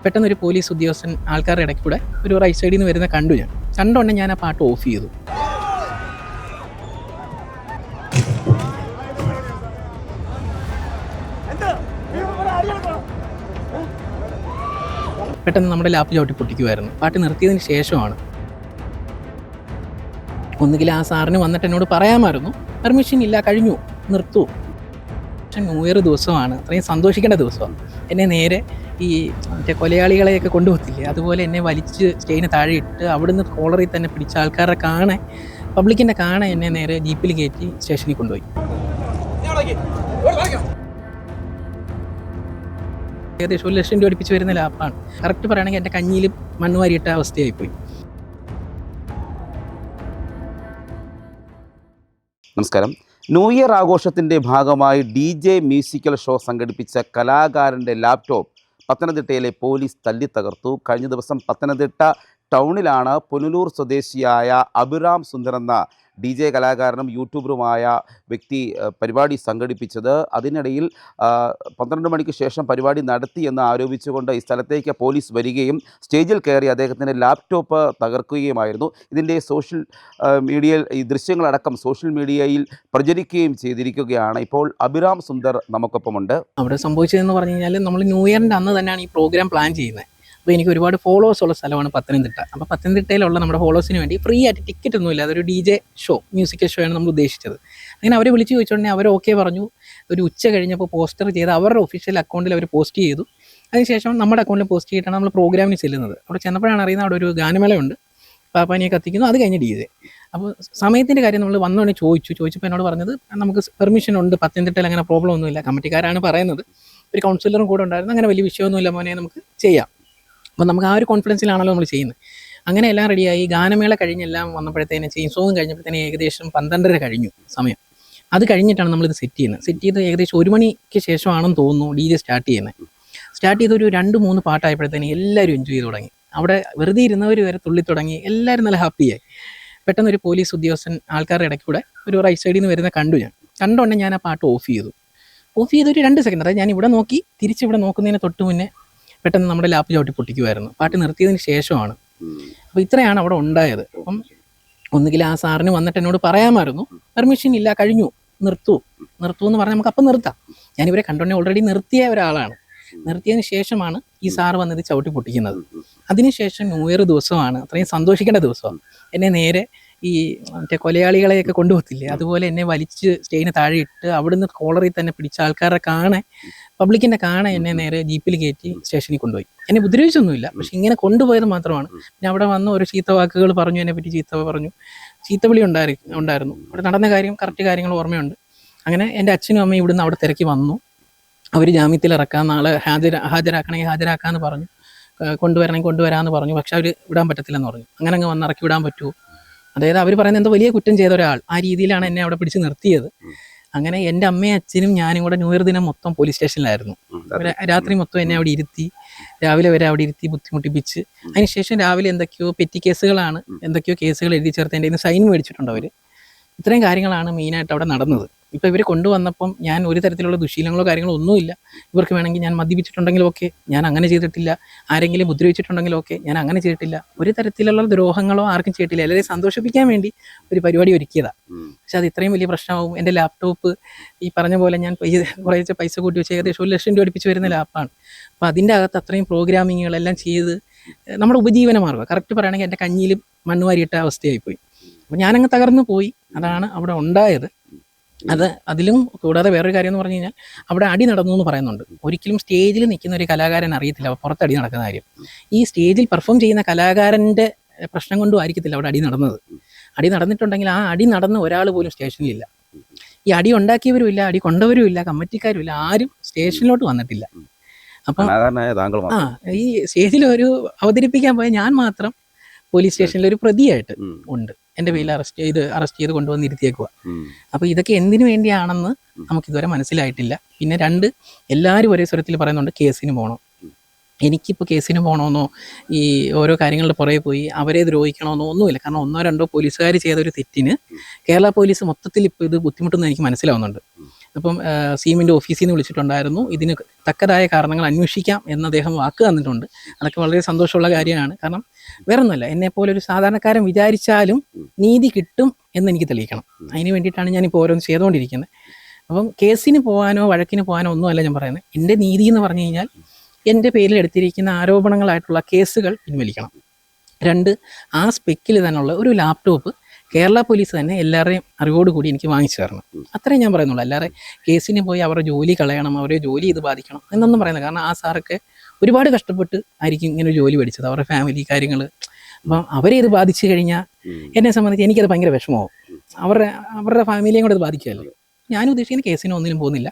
പെട്ടെന്നൊരു പോലീസ് ഉദ്യോഗസ്ഥൻ ആൾക്കാരുടെ ഇടയ്ക്ക് കൂടെ ഒരു റൈറ്റ് സൈഡിൽ നിന്ന് വരുന്ന കണ്ടു. കണ്ടോണ്ട് ഞാൻ ആ പാട്ട് ഓഫ് ചെയ്തു. പെട്ടെന്ന് നമ്മുടെ ലാപ്പ് ചവിട്ടി പൊട്ടിക്കുമായിരുന്നു. പാട്ട് നിർത്തിയതിന് ശേഷമാണ്. ഒന്നുകിൽ ആ സാറിന് വന്നിട്ട് എന്നോട് പറയാമായിരുന്നു, പെർമിഷൻ ഇല്ല, കഴിഞ്ഞു, നിർത്തൂ. പക്ഷെ ന്യൂ ഇയർ ദിവസമാണ്, അത്രയും സന്തോഷിക്കേണ്ട ദിവസമാണ്. എന്നെ നേരെ ഈ മറ്റേ കൊലയാളികളെയൊക്കെ കൊണ്ടുപോകത്തില്ലേ, അതുപോലെ എന്നെ വലിച്ച് സ്റ്റേജിന് താഴെ ഇട്ട് അവിടുന്ന് കോളറിൽ തന്നെ പിടിച്ച ആൾക്കാരുടെ കാണെ, പബ്ലിക്കിൻ്റെ കാണെ എന്നെ നേരെ ജീപ്പിൽ കയറ്റി സ്റ്റേഷനിൽ കൊണ്ടുപോയി. ഏകദേശം 1 ലക്ഷം രൂപ അടുപ്പിച്ച് വരുന്ന ലാപ്പാണ്. കറക്റ്റ് പറയുകയാണെങ്കിൽ എൻ്റെ കഞ്ഞിയിൽ മണ്ണ് വാരിയിട്ട അവസ്ഥയായിപ്പോയി. നമസ്കാരം. ന്യൂ ഇയർ ആഘോഷത്തിൻ്റെ ഭാഗമായി DJ മ്യൂസിക്കൽ ഷോ സംഘടിപ്പിച്ച കലാകാരൻ്റെ ലാപ്ടോപ്പ് പത്തനംതിട്ടയിലെ പോലീസ് തല്ലിത്തകർത്തു. കഴിഞ്ഞ ദിവസം പത്തനംതിട്ട ടൗണിലാണ് പുനലൂർ സ്വദേശിയായ അഭിറാം സുന്ദർ എന്ന DJ കലാകാരനും യൂട്യൂബറുമായ വ്യക്തി പരിപാടി സംഘടിപ്പിച്ചത്. അതിനിടയിൽ 12 മണിക്ക് ശേഷം പരിപാടി നടത്തിയെന്ന് ആരോപിച്ചുകൊണ്ട് ഈ സ്ഥലത്തേക്ക് പോലീസ് വരികയും സ്റ്റേജിൽ കയറി അദ്ദേഹത്തിൻ്റെ ലാപ്ടോപ്പ് തകർക്കുകയുമായിരുന്നു. ഇതിൻ്റെ സോഷ്യൽ മീഡിയയിൽ ഈ ദൃശ്യങ്ങളടക്കം സോഷ്യൽ മീഡിയയിൽ പ്രചരിക്കുകയും ചെയ്തിരിക്കുകയാണ്. ഇപ്പോൾ അഭിറാം സുന്ദർ നമുക്കൊപ്പമുണ്ട്. അവിടെ സംഭവിച്ചതെന്ന് പറഞ്ഞു കഴിഞ്ഞാൽ, നമ്മൾ ന്യൂ ഇയറിൻ്റെ അന്ന് തന്നെയാണ് ഈ പ്രോഗ്രാം പ്ലാൻ ചെയ്യുന്നത്. അപ്പോൾ എനിക്ക് ഒരുപാട് ഫോളോവേഴ്സ് ഉള്ള സ്ഥലമാണ് പത്തനംതിട്ട. അപ്പോൾ പത്തനംതിട്ടയിലുള്ള നമ്മുടെ ഫോളോവേഴ്സിന് വേണ്ടി ഫ്രീ ആയിട്ട് ടിക്കറ്റ് ഒന്നുമില്ല, അതൊരു DJ ഷോ, മ്യൂസിക്കൽ ഷോ ആണ് നമ്മൾ ഉദ്ദേശിച്ചത്. അങ്ങനെ അവരെ വിളിച്ച് ചോദിച്ചുകൊണ്ടെങ്കിൽ അവർ ഓക്കെ പറഞ്ഞു. ഒരു ഉച്ച കഴിഞ്ഞപ്പോൾ പോസ്റ്റർ ചെയ്ത് അവരുടെ ഒഫീഷ്യൽ അക്കൗണ്ടിൽ അവർ പോസ്റ്റ് ചെയ്തു. അതിനുശേഷം നമ്മുടെ അക്കൗണ്ടിൽ പോസ്റ്റ് ചെയ്തിട്ടാണ് നമ്മൾ പ്രോഗ്രാമിന് ചെല്ലുന്നത്. അവിടെ ചെന്നപ്പോഴാണ് അറിയുന്നത് അവിടെ ഒരു ഗാനമേളയുണ്ട്, പാപ്പാനിയെ കത്തിക്കുന്നു, അത് കഴിഞ്ഞ് DJ. അപ്പോൾ സമയത്തിൻ്റെ കാര്യം നമ്മൾ വന്നോണ്ട് ചോദിച്ചപ്പോൾ എന്നോട് പറഞ്ഞത്, നമുക്ക് പെർമിഷൻ ഉണ്ട്, പത്തനംതിട്ടയിൽ അങ്ങനെ പ്രോബ്ലം ഒന്നുമില്ല, കമ്മിറ്റിക്കാരാണ് പറയുന്നത്, ഒരു കൗൺസിലറും കൂടെ ഉണ്ടായിരുന്നു, അങ്ങനെ വലിയ വിഷയമൊന്നുമില്ല മോനെ, നമുക്ക് ചെയ്യാം. അപ്പോൾ നമുക്ക് ആ ഒരു കോൺഫിഡൻസിലാണല്ലോ നമ്മൾ ചെയ്യുന്നത്. അങ്ങനെ എല്ലാം റെഡിയായി. ഗാനമേള കഴിഞ്ഞെല്ലാം വന്നപ്പോഴത്തേന് ചെയിൻ സോങ് കഴിഞ്ഞപ്പോഴത്തേന് ഏകദേശം 12:30 കഴിഞ്ഞു സമയം. അത് കഴിഞ്ഞിട്ടാണ് നമ്മളിത് സെറ്റ് ചെയ്ത് ഏകദേശം 1 മണിക്ക് ശേഷമാണെന്ന് തോന്നുന്നു DJ സ്റ്റാർട്ട് ചെയ്യുന്നത്. സ്റ്റാർട്ട് ചെയ്തൊരു 2-3 പാട്ടായപ്പോഴത്തേന് എല്ലാവരും എൻജോയ് ചെയ്ത് തുടങ്ങി. അവിടെ വെറുതെ ഇരുന്നവർ വരെ തുള്ളി തുടങ്ങി. എല്ലാവരും നല്ല ഹാപ്പിയായി. പെട്ടെന്നൊരു പോലീസ് ഉദ്യോഗസ്ഥൻ ആൾക്കാരുടെ ഇടയ്ക്ക് കൂടെ ഒരു റൈറ്റ് സൈഡിൽ നിന്ന് വരുന്ന കണ്ടോണ്ട് ഞാൻ ആ പാട്ട് ഓഫ് ചെയ്തു. ഒരു 2 സെക്കൻഡ്, അതായത് ഞാൻ ഇവിടെ നോക്കി തിരിച്ചിവിടെ നോക്കുന്നതിന് തൊട്ട് മുന്നേ പെട്ടെന്ന് നമ്മുടെ ലാപ്പ് ചവിട്ടി പൊട്ടിക്കുമായിരുന്നു. പാട്ട് നിർത്തിയതിന് ശേഷമാണ്. അപ്പോൾ ഇത്രയാണ് അവിടെ ഉണ്ടായത്. അപ്പം ഒന്നുകിൽ ആ സാറിന് വന്നിട്ട് എന്നോട് പറയാമായിരുന്നു, പെർമിഷൻ ഇല്ല, കഴിഞ്ഞു, നിർത്തൂ എന്ന് പറഞ്ഞാൽ നമുക്ക് അപ്പം നിർത്താം. ഞാനിവരെ കണ്ടോണ്ടേ ഓൾറെഡി നിർത്തിയ ഒരാളാണ്. നിർത്തിയതിന് ശേഷമാണ് ഈ സാറ് വന്നത് ചവിട്ടി പൊട്ടിക്കുന്നത്. അതിനുശേഷം ന്യൂ ഇയർ ദിവസമാണ്, അത്രയും സന്തോഷിക്കേണ്ട ദിവസമാണ്. എന്നെ നേരെ ഈ മറ്റേ കൊലയാളികളെയൊക്കെ കൊണ്ടുപോകത്തില്ലേ, അതുപോലെ എന്നെ വലിച്ച് സ്റ്റേജിന് താഴെ ഇട്ട് അവിടുന്ന് കോളറിൽ തന്നെ പിടിച്ച ആൾക്കാരുടെ കാണെ, പബ്ലിക്കിൻ്റെ കാണെ എന്നെ നേരെ ജീപ്പിൽ കയറ്റി സ്റ്റേഷനിൽ കൊണ്ടുപോയി. എന്നെ ഉപദ്രവിച്ചൊന്നുമില്ല, പക്ഷെ ഇങ്ങനെ കൊണ്ടുപോയത് മാത്രമാണ്. പിന്നെ അവിടെ വന്ന് ഒരു ചീത്ത വാക്കുകൾ പറഞ്ഞു, എന്നെ പറ്റി ചീത്തവിളി ഉണ്ടായിരുന്നു. അവിടെ നടന്ന കാര്യം, കറക്റ്റ് കാര്യങ്ങൾ ഓർമ്മയുണ്ട്. അങ്ങനെ എൻ്റെ അച്ഛനും അമ്മയും ഇവിടുന്ന് അവിടെ തിരക്കി വന്നു. അവർ ജാമ്യത്തിൽ ഇറക്കാൻ, നാളെ ഹാജരാക്കണമെങ്കിൽ ഹാജരാക്കാമെന്ന് പറഞ്ഞു, കൊണ്ടുവരണമെങ്കിൽ കൊണ്ടുവരാമെന്ന് പറഞ്ഞു. പക്ഷെ അവർ വിടാൻ പറ്റത്തില്ലെന്ന് പറഞ്ഞു. അങ്ങനെ അങ്ങ് വന്ന് ഇറക്കി വിടാൻ പറ്റുമോ? അതായത് അവർ പറയുന്നത് എന്തോ വലിയ കുറ്റം ചെയ്ത ഒരാൾ, ആ രീതിയിലാണ് എന്നെ അവിടെ പിടിച്ച് നിർത്തിയത്. അങ്ങനെ എൻ്റെ അമ്മയും അച്ഛനും ഞാനും കൂടെ ന്യൂ ഇയർ ദിനം മൊത്തം പോലീസ് സ്റ്റേഷനിലായിരുന്നു. രാത്രി മൊത്തം എന്നെ അവിടെ ഇരുത്തി, രാവിലെ വരെ അവിടെ ഇരുത്തി ബുദ്ധിമുട്ടിപ്പിച്ച്, അതിനുശേഷം രാവിലെ എന്തൊക്കെയോ പെറ്റി കേസുകളാണ്, എന്തൊക്കെയോ കേസുകൾ എഴുതി ചേർത്ത് എൻ്റെ കയ്യിൽ സൈൻ മേടിച്ചിട്ടുണ്ട് അവർ. ഇത്രയും കാര്യങ്ങളാണ് മെയിനായിട്ട് അവിടെ നടന്നത്. ഇപ്പോൾ ഇവർ കൊണ്ടുവന്നപ്പം ഞാൻ ഒരു തരത്തിലുള്ള ദുശീലങ്ങളോ കാര്യങ്ങളോ ഒന്നുമില്ല. ഇവർക്ക് വേണമെങ്കിൽ ഞാൻ മദ്യപിച്ചിട്ടുണ്ടെങ്കിലും ഓക്കെ, ഞാൻ അങ്ങനെ ചെയ്തിട്ടില്ല. ആരെങ്കിലും ഉപദ്രവിച്ചിട്ടുണ്ടെങ്കിലും ഓക്കെ, ഞാൻ അങ്ങനെ ചെയ്തിട്ടില്ല. ഒരു തരത്തിലുള്ള ദ്രോഹങ്ങളോ ആർക്കും ചെയ്തിട്ടില്ല. എല്ലാവരെയും സന്തോഷിപ്പിക്കാൻ വേണ്ടി ഒരു പരിപാടി ഒരുക്കിയതാണ്. പക്ഷെ അത് ഇത്രയും വലിയ പ്രശ്നമാവും. എൻ്റെ ലാപ്ടോപ്പ് ഈ പറഞ്ഞ പോലെ ഞാൻ കുറേശ്ശെ പൈസ കൂട്ടി വെച്ച് ഏകദേശം 1 ലക്ഷം രൂപ അടുപ്പിച്ച് വരുന്ന ലാപ്പാണ്. അപ്പോൾ അതിൻ്റെ അകത്ത് അത്രയും പ്രോഗ്രാമിങ്ങുകളെല്ലാം ചെയ്ത് നമ്മുടെ ഉപജീവന മാർഗ്ഗം, കറക്റ്റ് പറയുകയാണെങ്കിൽ എൻ്റെ കഞ്ഞിയിൽ മണ്ണ് വാരിയിട്ട അവസ്ഥയായിപ്പോയി. അപ്പോൾ ഞാനങ്ങ് തകർന്നു പോയി. അതാണ് അവിടെ ഉണ്ടായത്. അതിലും കൂടാതെ വേറൊരു കാര്യം എന്ന് പറഞ്ഞു കഴിഞ്ഞാൽ, അവിടെ അടി നടന്നു എന്ന് പറയുന്നുണ്ട്. ഒരിക്കലും സ്റ്റേജിൽ നിൽക്കുന്ന ഒരു കലാകാരൻ അറിയത്തില്ല പുറത്തടി നടക്കുന്ന കാര്യം. ഈ സ്റ്റേജിൽ പെർഫോം ചെയ്യുന്ന കലാകാരൻ്റെ പ്രശ്നം കൊണ്ടും ആയിരിക്കത്തില്ല അവിടെ അടി നടന്നത്. അടി നടന്നിട്ടുണ്ടെങ്കിൽ ആ അടി നടന്ന ഒരാൾ പോലും സ്റ്റേഷനിലില്ല. ഈ അടി ഉണ്ടാക്കിയവരും ഇല്ല, അടി കൊണ്ടവരും ഇല്ല, കമ്മിറ്റിക്കാരും ഇല്ല, ആരും സ്റ്റേഷനിലോട്ട് വന്നിട്ടില്ല. അപ്പം ഈ സ്റ്റേജിൽ ഒരു അവതരിപ്പിക്കാൻ പോയ ഞാൻ മാത്രം പോലീസ് സ്റ്റേഷനിൽ ഒരു പ്രതിയായിട്ട് ഉണ്ട്. എൻ്റെ പേരിൽ അറസ്റ്റ് ചെയ്ത് കൊണ്ടുവന്ന് ഇരുത്തിയേക്കുക. അപ്പോൾ ഇതൊക്കെ എന്തിനു വേണ്ടിയാണെന്ന് നമുക്കിതുവരെ മനസ്സിലായിട്ടില്ല. പിന്നെ 2, എല്ലാവരും ഒരേ സ്വരത്തിൽ പറയുന്നുണ്ട് കേസിന് പോകണം. എനിക്കിപ്പോൾ കേസിന് പോകണമെന്നോ ഈ ഓരോ കാര്യങ്ങളുടെ പുറകെ പോയി അവരെ ദ്രോഹിക്കണമെന്നോ ഒന്നുമില്ല. കാരണം 1-2 പോലീസുകാർ ചെയ്ത ഒരു തെറ്റിന് കേരള പോലീസ് മൊത്തത്തിൽ ഇപ്പോൾ ഇത് ബുദ്ധിമുട്ടെന്ന് എനിക്ക് മനസ്സിലാവുന്നുണ്ട്. അപ്പം സീമിൻ്റെ ഓഫീസിൽ നിന്ന് വിളിച്ചിട്ടുണ്ടായിരുന്നു. ഇതിന് തക്കതായ കാരണങ്ങൾ അന്വേഷിക്കാം എന്ന് അദ്ദേഹം വാക്ക് തന്നിട്ടുണ്ട്. അതൊക്കെ വളരെ സന്തോഷമുള്ള കാര്യമാണ്. കാരണം വേറൊന്നുമല്ല, എന്നെപ്പോലെ ഒരു സാധാരണക്കാരൻ വിചാരിച്ചാലും നീതി കിട്ടും എന്ന് എനിക്ക് തെളിയിക്കണം. അതിന് വേണ്ടിയിട്ടാണ് ഞാനിപ്പോൾ ഓരോന്ന് ചെയ്തുകൊണ്ടിരിക്കുന്നത്. അപ്പം കേസിന് പോകാനോ വഴക്കിന് പോകാനോ ഒന്നുമല്ല ഞാൻ പറയുന്നത്. എൻ്റെ നീതി എന്ന് പറഞ്ഞു കഴിഞ്ഞാൽ എൻ്റെ പേരിൽ എടുത്തിരിക്കുന്ന ആരോപണങ്ങളായിട്ടുള്ള കേസുകൾ പിൻവലിക്കണം. 2, ആ സ്പെക്കിൽ തന്നെയുള്ള ഒരു ലാപ്ടോപ്പ് കേരള പോലീസ് തന്നെ എല്ലാവരുടെയും അറിവോടുകൂടി എനിക്ക് വാങ്ങിച്ചു തരണം. അത്രയും ഞാൻ പറയുന്നുള്ളൂ. അല്ലാതെ കേസിന് പോയി അവരുടെ ജോലി കളയണം, അവരെ ജോലി ഇത് ബാധിക്കണം എന്നൊന്നും പറയുന്നത്. കാരണം ആ സാറൊക്കെ ഒരുപാട് കഷ്ടപ്പെട്ട് ആയിരിക്കും ഇങ്ങനെ ഒരു ജോലി പഠിച്ചത്, അവരുടെ ഫാമിലി കാര്യങ്ങൾ. അപ്പം അവരെ ഇത് ബാധിച്ചു കഴിഞ്ഞാൽ എന്നെ സംബന്ധിച്ച് എനിക്കത് ഭയങ്കര വിഷമമാവും. അവരുടെ ഫാമിലിയും കൂടെ ഇത് ബാധിക്കുമല്ലോ. ഞാൻ ഉദ്ദേശിക്കുന്ന കേസിന് ഒന്നിനും പോകുന്നില്ല.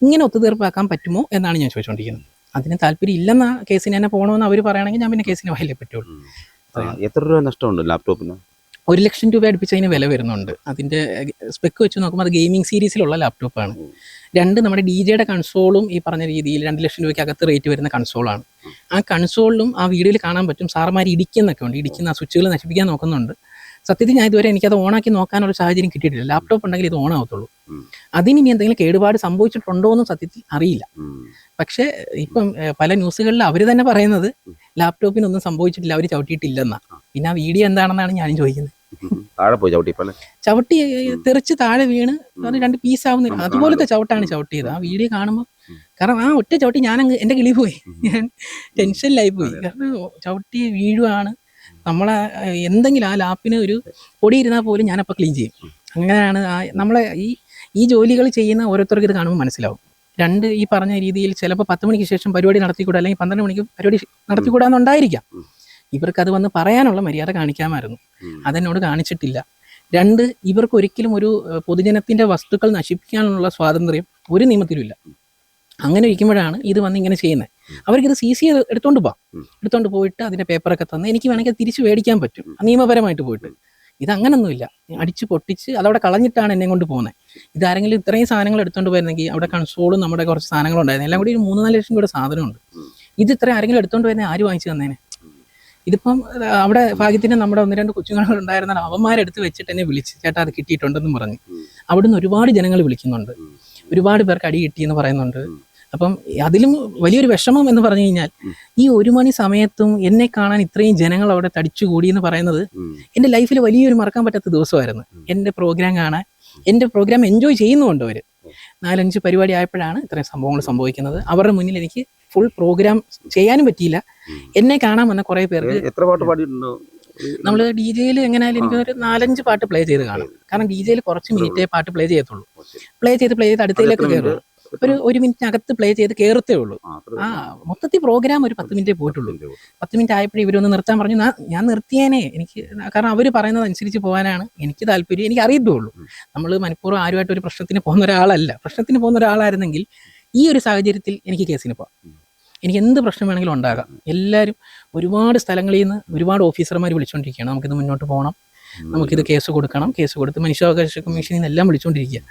ഇങ്ങനെ ഒത്തുതീർപ്പാക്കാൻ പറ്റുമോ എന്നാണ് ഞാൻ ചോദിച്ചുകൊണ്ടിരിക്കുന്നത്. അതിന് താല്പര്യം ഇല്ലെന്ന കേസിന് തന്നെ പോകണമെന്ന് അവർ പറയുകയാണെങ്കിൽ ഞാൻ പിന്നെ കേസിന് പോയാലേ പറ്റുള്ളൂ. എത്ര രൂപ നഷ്ടമുണ്ട് ലാപ്ടോപ്പിന്? 1 ലക്ഷം രൂപ അടുപ്പിച്ച് അതിന് വില വരുന്നുണ്ട്. അതിൻ്റെ സ്പെക്ക് വെച്ച് നോക്കുമ്പോൾ അത് ഗെയിമിംഗ് സീരീസിലുള്ള ലാപ്ടോപ്പാണ്. 2 നമ്മുടെ DJയുടെ കൺസോളും ഈ പറഞ്ഞ രീതിയിൽ 2 ലക്ഷം രൂപയ്ക്ക് അകത്ത് റേറ്റ് വരുന്ന കൺസോളാണ്. ആ കൺസോളിലും ആ വീഡിയോയിൽ കാണാൻ പറ്റും സാറന്മാർ ഇടിക്കുന്നൊക്കെ ഉണ്ട്, ഇടിക്കുന്ന ആ സ്വിച്ചുകൾ നശിപ്പിക്കാൻ നോക്കുന്നുണ്ട്. സത്യത്തിൽ ഞാൻ ഇതുവരെ എനിക്കത് ഓണാക്കി നോക്കാനുള്ള സാഹചര്യം കിട്ടിയിട്ടില്ല. ലാപ്ടോപ്പ് ഉണ്ടെങ്കിൽ ഇത് ഓണാവത്തുള്ളൂ. അതിന് ഇനി എന്തെങ്കിലും കേടുപാട് സംഭവിച്ചിട്ടുണ്ടോ എന്നും സത്യത്തിൽ അറിയില്ല. പക്ഷേ ഇപ്പം പല ന്യൂസുകളിൽ അവർ തന്നെ പറയുന്നത് ലാപ്ടോപ്പിനൊന്നും സംഭവിച്ചിട്ടില്ല, അവർ ചവിട്ടിയിട്ടില്ലെന്നാ. പിന്നെ ആ വീഡിയോ എന്താണെന്നാണ് ഞാനും ചോദിക്കുന്നത്. ചവിട്ടി തെറിച്ച് താഴെ വീണ് അത് 2 പീസാവുന്നില്ല, അതുപോലത്തെ ചവിട്ടാണ് ചവിട്ടിയത്. ആ വീഡിയോ കാണുമ്പോൾ കാരണം ആ ഒറ്റ ചവിട്ടി ഞാനങ്ങ് എൻ്റെ കിളി പോയി, ഞാൻ ടെൻഷനിലായി പോയി. കാരണം ചവിട്ടി വീഴുവാണ്. നമ്മളെ എന്തെങ്കിലും ആ ലാപ്പിന് ഒരു പൊടി ഇരുന്നാൽ പോലും ഞാനപ്പോൾ ക്ലീൻ ചെയ്യും. അങ്ങനെയാണ് നമ്മളെ ഈ ജോലികൾ ചെയ്യുന്ന ഓരോരുത്തർക്ക് ഇത് കാണുമ്പോൾ മനസ്സിലാവും. 2 ഈ പറഞ്ഞ രീതിയിൽ ചിലപ്പോൾ 10 മണിക്ക് ശേഷം പരിപാടി നടത്തിക്കൂടാ, അല്ലെങ്കിൽ 12 മണിക്ക് പരിപാടി നടത്തിക്കൂടാന്നുണ്ടായിരിക്കാം. ഇവർക്കത് വന്ന് പറയാനുള്ള മര്യാദ കാണിക്കാമായിരുന്നു. അതെന്നോട് കാണിച്ചിട്ടില്ല. 2 ഇവർക്ക് ഒരിക്കലും ഒരു പൊതുജനത്തിൻ്റെ വസ്തുക്കൾ നശിപ്പിക്കാനുള്ള സ്വാതന്ത്ര്യം ഒരു നിയമത്തിലുമില്ല. അങ്ങനെ ഇരിക്കുമ്പോഴാണ് ഇത് വന്ന് ഇങ്ങനെ ചെയ്യുന്നത്. അവർക്കിത് CC എടുത്തോണ്ട് പോയിട്ട് അതിൻ്റെ പേപ്പറൊക്കെ തന്ന് എനിക്ക് വേണമെങ്കിൽ അത് തിരിച്ച് മേടിക്കാൻ പറ്റും നിയമപരമായിട്ട് പോയിട്ട്. ഇതങ്ങനൊന്നുമില്ല, അടിച്ച് പൊട്ടിച്ച് അതവിടെ കളഞ്ഞിട്ടാണ് എന്നെ കൊണ്ട് പോകുന്നത്. ഇതാരെങ്കിലും ഇത്രയും സാധനങ്ങൾ എടുത്തുകൊണ്ട് പോയിരുന്നെങ്കിൽ അവിടെ കൺസോളും നമ്മുടെ കുറച്ച് സാധനങ്ങളുണ്ടായിരുന്നു, എല്ലാം കൂടി ഒരു 3-4 ലക്ഷം രൂപയുടെ സാധനമുണ്ട്. ഇത് ഇത്ര ആരെങ്കിലും എടുത്തുകൊണ്ട് വരുന്നത് ആര് വാങ്ങിച്ചു തന്നേനെ? ഇതിപ്പം അവിടെ ഭാഗ്യത്തിന് നമ്മുടെ 1-2 കൊച്ചുങ്ങൾ ഉണ്ടായിരുന്നാൽ അവന്മാരെടുത്ത് വെച്ചിട്ട് എന്നെ വിളിച്ച് ചേട്ടാ അത് കിട്ടിയിട്ടുണ്ടെന്നും പറഞ്ഞ്. അവിടുന്ന് ഒരുപാട് ജനങ്ങൾ വിളിക്കുന്നുണ്ട്, ഒരുപാട് പേർക്ക് അടി കിട്ടിയെന്ന് പറയുന്നുണ്ട്. അപ്പം അതിലും വലിയൊരു വിഷമം എന്ന് പറഞ്ഞു കഴിഞ്ഞാൽ ഈ 1 മണി സമയത്തും എന്നെ കാണാൻ ഇത്രയും ജനങ്ങൾ അവിടെ തടിച്ചുകൂടി എന്ന് പറയുന്നത് എൻ്റെ ലൈഫിൽ വലിയൊരു മറക്കാൻ പറ്റാത്ത ദിവസമായിരുന്നു. എൻ്റെ പ്രോഗ്രാം കാണാൻ, എൻ്റെ പ്രോഗ്രാം എൻജോയ് ചെയ്യുന്നുണ്ട്. അവർ 4-5 പരിപാടി ആയപ്പോഴാണ് ഇത്രയും സംഭവങ്ങൾ സംഭവിക്കുന്നത്. അവരുടെ മുന്നിൽ എനിക്ക് ഫുൾ പ്രോഗ്രാം ചെയ്യാനും പറ്റിയില്ല. എന്നെ കാണാൻ വന്ന കുറേ പേർക്ക് എത്ര പാട്ട് പാടിയിട്ടുണ്ടോ? നമ്മൾ DJയിൽ എങ്ങനെയായാലും എനിക്കൊരു 4-5 പാട്ട് പ്ലേ ചെയ്ത് കാണും. കാരണം DJയിൽ കുറച്ച് മിനിറ്റേ പാട്ട് പ്ലേ ചെയ്യത്തുള്ളൂ. പ്ലേ ചെയ്ത് അടുത്തതിലേക്ക് കയറുള്ളൂ. ഒരു 1 മിനിറ്റിനകത്ത് പ്ലേ ചെയ്ത് കയറത്തേ ഉള്ളൂ. മൊത്തത്തിൽ പ്രോഗ്രാം ഒരു 10 മിനിറ്റേ പോയിട്ടുള്ളൂ. 10 മിനിറ്റ് ആയപ്പോഴേ ഇവരൊന്ന് നിർത്താൻ പറഞ്ഞു. ഞാൻ നിർത്തിയേനെ. എനിക്ക് കാരണം അവർ പറയുന്നത് അനുസരിച്ച് പോകാനാണ് എനിക്ക് താല്പര്യം. എനിക്ക് അറിയത്തുള്ളൂ. നമ്മൾ മനഃപൂർവ്വം ആരുമായിട്ട് ഒരു പ്രശ്നത്തിന് പോകുന്ന ഒരാളല്ല. പ്രശ്നത്തിന് പോകുന്ന ഒരാളായിരുന്നെങ്കിൽ ഈ ഒരു സാഹചര്യത്തിൽ എനിക്ക് കേസിന് പോകാം. എനിക്ക് എന്ത് പ്രശ്നം വേണമെങ്കിലും ഉണ്ടാകാം. എല്ലാവരും ഒരുപാട് സ്ഥലങ്ങളിൽ നിന്ന് ഒരുപാട് ഓഫീസർമാർ വിളിച്ചുകൊണ്ടിരിക്കുകയാണ്, നമുക്കിത് മുന്നോട്ട് പോകണം, നമുക്കിത് കേസ് കൊടുക്കണം, കേസ് കൊടുത്ത് മനുഷ്യാവകാശ കമ്മീഷനിൽ നിന്നെല്ലാം വിളിച്ചുകൊണ്ടിരിക്കുക.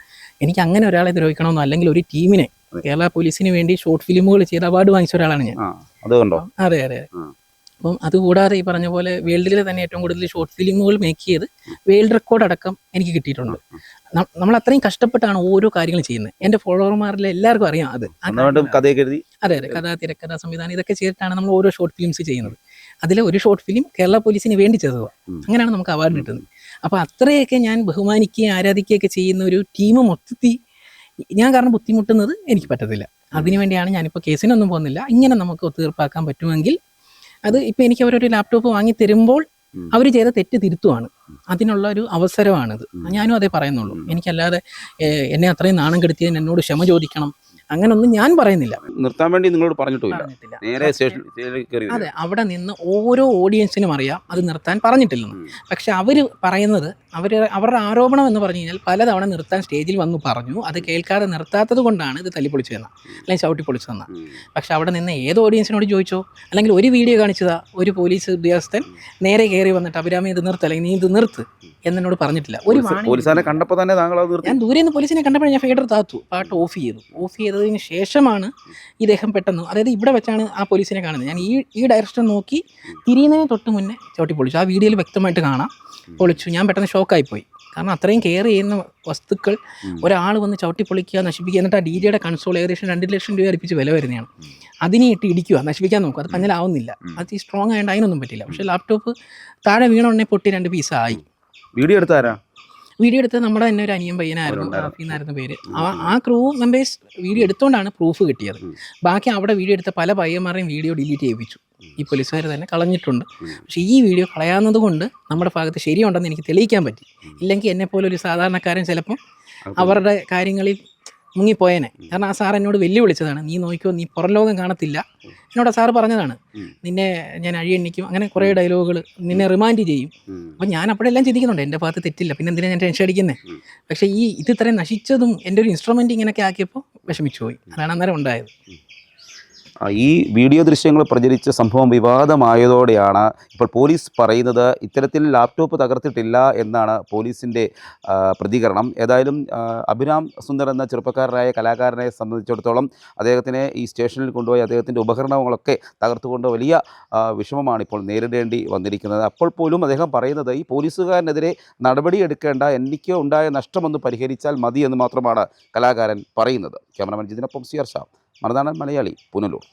എനിക്ക് അങ്ങനെ ഒരാളെ ദ്രോഹിക്കണമെന്നോ അല്ലെങ്കിൽ ഒരു ടീമിനെ കേരള പോലീസിന് വേണ്ടി ഷോർട്ട് ഫിലിമുകൾ ചെയ്ത് അവാർഡ് വാങ്ങിച്ച ഒരാളാണ് ഞാൻ. അതെ. അപ്പം അതുകൂടാതെ ഈ പറഞ്ഞ പോലെ വേൾഡിൽ തന്നെ ഏറ്റവും കൂടുതൽ ഷോർട്ട് ഫിലിമുകൾ മേക്ക് ചെയ്ത് വേൾഡ് റെക്കോർഡ് അടക്കം എനിക്ക് കിട്ടിയിട്ടുണ്ട്. നമ്മൾ അത്രയും കഷ്ടപ്പെട്ടാണ് ഓരോ കാര്യങ്ങൾ ചെയ്യുന്നത്. എൻ്റെ ഫോളോവർമാരിലെ എല്ലാവർക്കും അറിയാം അത്. അതെ, കഥ, തിരക്കഥ, സംവിധാനം ഇതൊക്കെ ചെയ്തിട്ടാണ് നമ്മൾ ഓരോ ഷോർട്ട് ഫിലിംസ് ചെയ്യുന്നത്. അതിലെ ഒരു ഷോർട്ട് ഫിലിം കേരള പോലീസിന് വേണ്ടി ചെയ്തതാണ്. അങ്ങനെയാണ് നമുക്ക് അവാർഡ് കിട്ടുന്നത്. അപ്പോൾ അത്രയൊക്കെ ഞാൻ ബഹുമാനിക്കുകയും ആരാധിക്കുകയൊക്കെ ചെയ്യുന്ന ഒരു ടീം മൊത്തത്തിൽ ഞാൻ കാരണം ബുദ്ധിമുട്ടുന്നത് എനിക്ക് പറ്റത്തില്ല. അതിനുവേണ്ടിയാണ് ഞാനിപ്പോൾ കേസിനൊന്നും പോകുന്നില്ല. ഇങ്ങനെ നമുക്ക് ഒത്തുതീർപ്പാക്കാൻ പറ്റുമെങ്കിൽ അത് ഇപ്പം എനിക്ക് അവരൊരു ലാപ്ടോപ്പ് വാങ്ങി തരുമ്പോൾ അവർ ചെയ്ത തെറ്റ് തിരുത്തുവാണ്. അതിനുള്ള ഒരു അവസരമാണിത്. ഞാനും അതേ പറയുന്നുള്ളൂ. എനിക്കല്ലാതെ എന്നെ അത്രയും നാണം കെടുത്തിയതിന് എന്നോട് ക്ഷമ ചോദിക്കണം അങ്ങനൊന്നും ഞാൻ പറയുന്നില്ല. നിർത്താൻ വേണ്ടി നിങ്ങളോട് പറഞ്ഞിട്ടില്ല. അതെ, അവിടെ നിന്ന് ഓരോ ഓഡിയൻസിനും അറിയാം അത് നിർത്താൻ പറഞ്ഞിട്ടില്ലെന്ന്. പക്ഷെ അവർ പറയുന്നത് അവരുടെ ആരോപണം എന്ന് പറഞ്ഞു കഴിഞ്ഞാൽ പലതവണ നിർത്താൻ സ്റ്റേജിൽ വന്നു പറഞ്ഞു. അത് കേൾക്കാതെ നിർത്താത്തത് കൊണ്ടാണ് ഇത് തല്ലിപ്പൊളിച്ചതെന്ന അല്ലെങ്കിൽ ചവിട്ടിപ്പൊളിച്ചതെന്ന. പക്ഷെ അവിടെ നിന്ന് ഏത് ഓഡിയൻസിനോട് ചോദിച്ചോ, അല്ലെങ്കിൽ ഒരു വീഡിയോ കാണിച്ചതാ ഒരു പോലീസ് ഉദ്യോഗസ്ഥൻ നേരെ കയറി വന്നിട്ട് അഭിരാമി ഇത് നിർത്ത്, അല്ലെങ്കിൽ നീ ഇത് നിർത്ത് എന്നോട് പറഞ്ഞിട്ടില്ല. ഞാൻ ദൂരെ നിന്ന് പോലീസിനെ കണ്ടപ്പോൾ ഞാൻ ഫേഡർ താത്തു, പാട്ട് ഓഫ് ചെയ്തതിന് ശേഷമാണ് ഇദ്ദേഹം പെട്ടെന്ന്, അതായത് ഇവിടെ വെച്ചാണ് ആ പോലീസിനെ കാണുന്നത്. ഞാൻ ഈ ഡയറക്ഷൻ നോക്കി തിരിയുന്നതിന് തൊട്ട് മുന്നേ ചവിട്ടി പൊളിച്ചു. ആ വീഡിയോയിൽ വ്യക്തമായിട്ട് കാണാം പൊളിച്ചു. ഞാൻ പെട്ടെന്ന് ഷോക്കായിപ്പോയി. കാരണം അത്രയും കെയർ ചെയ്യുന്ന വസ്തുക്കൾ ഒരാൾ വന്ന് ചവിട്ടിപ്പൊളിക്കുക, നശിപ്പിക്കുക, എന്നിട്ട് ആ ഡി ജെയുടെ കൺസോൾ ഏകദേശം 2 ലക്ഷം രൂപ അടുപ്പിച്ച് വില വരുന്നതാണ്. അതിനെ ഇട്ട് ഇടിക്കുക, നശിപ്പിക്കാൻ നോക്കുക, അത് പഞ്ഞലാവുന്നില്ല. അത് ഈ സ്ട്രോങ് ആയതുകൊണ്ട് അതിനൊന്നും പറ്റില്ല. പക്ഷേ ലാപ്ടോപ്പ് താഴെ വീണുടനെ പൊട്ടി 2 പീസായി. വീഡിയോ എടുത്താരാ? വീഡിയോ എടുത്തത് നമ്മുടെ തന്നെ ഒരു അനിയൻ പയ്യനായിരുന്നു, റാഫി എന്നായിരുന്നു പേര്. ആ ക്രൂ മെമ്പേഴ്സ് വീഡിയോ എടുത്തുകൊണ്ടാണ് പ്രൂഫ് കിട്ടിയത്. ബാക്കി അവിടെ വീഡിയോ എടുത്ത പല പയ്യന്മാരെയും വീഡിയോ ഡിലീറ്റ് ചെയ്യിപ്പിച്ചു. ഈ പോലീസുകാർ തന്നെ കളഞ്ഞിട്ടുണ്ട്. പക്ഷേ ഈ വീഡിയോ കളയാവുന്നത് കൊണ്ട് നമ്മുടെ ഭാഗത്ത് ശരിയുണ്ടെന്ന് എനിക്ക് തെളിയിക്കാൻ പറ്റി. ഇല്ലെങ്കിൽ എന്നെപ്പോലെ ഒരു സാധാരണക്കാരൻ ചിലപ്പം അവരുടെ കാര്യങ്ങളിൽ മുങ്ങിപ്പോയേനെ. കാരണം ആ സാർ എന്നോട് വെല്ലുവിളിച്ചതാണ്, നീ നോക്കിയോ, നീ പുറം ലോകം കാണത്തില്ല. എന്നോട് സാറ് പറഞ്ഞതാണ്, നിന്നെ ഞാൻ അഴിയെണ്ണിക്കും, അങ്ങനെ കുറേ ഡയലോഗുകൾ, നിന്നെ റിമാൻഡ് ചെയ്യും. അപ്പം ഞാൻ അപ്പോഴെല്ലാം ചിന്തിക്കുന്നുണ്ട്, എൻ്റെ ഭാഗത്ത് തെറ്റില്ല, പിന്നെ എന്തിനാണ് ഞാൻ ടെൻഷൻ അടിക്കുന്നത്. പക്ഷേ ഇത് ഇത്രയും നശിച്ചതും എൻ്റെ ഒരു ഇൻസ്ട്രുമെൻ്റ് ഇങ്ങനെയൊക്കെ ആക്കിയപ്പോൾ വിഷമിച്ചു പോയി. അതാണ് അന്നേരം ഉണ്ടായത്. ഈ വീഡിയോ ദൃശ്യങ്ങൾ പ്രചരിച്ച സംഭവം വിവാദമായതോടെയാണ് ഇപ്പോൾ പോലീസ് പറയുന്നത് ഇത്തരത്തിൽ ലാപ്ടോപ്പ് തകർത്തിട്ടില്ല എന്നാണ് പോലീസിൻ്റെ പ്രതികരണം. ഏതായാലും അഭിരാം സുന്ദർ എന്ന ചെറുപ്പക്കാരനായ കലാകാരനെ സംബന്ധിച്ചിടത്തോളം അദ്ദേഹത്തിനെ ഈ സ്റ്റേഷനിൽ കൊണ്ടുപോയി അദ്ദേഹത്തിൻ്റെ ഉപകരണങ്ങളൊക്കെ തകർത്തുകൊണ്ട് വലിയ വിഷമമാണ് ഇപ്പോൾ നേരിടേണ്ടി വന്നിരിക്കുന്നത്. അപ്പോൾ പോലും അദ്ദേഹം പറയുന്നത് ഈ പോലീസുകാരനെതിരെ നടപടിയെടുക്കേണ്ട, എനിക്ക് ഉണ്ടായ നഷ്ടമൊന്ന് പരിഹരിച്ചാൽ മതി എന്ന് മാത്രമാണ് കലാകാരൻ പറയുന്നത്. Cameraman ജിതിനൊപ്പം CR Shah, Marunadan Malayali, Punalur.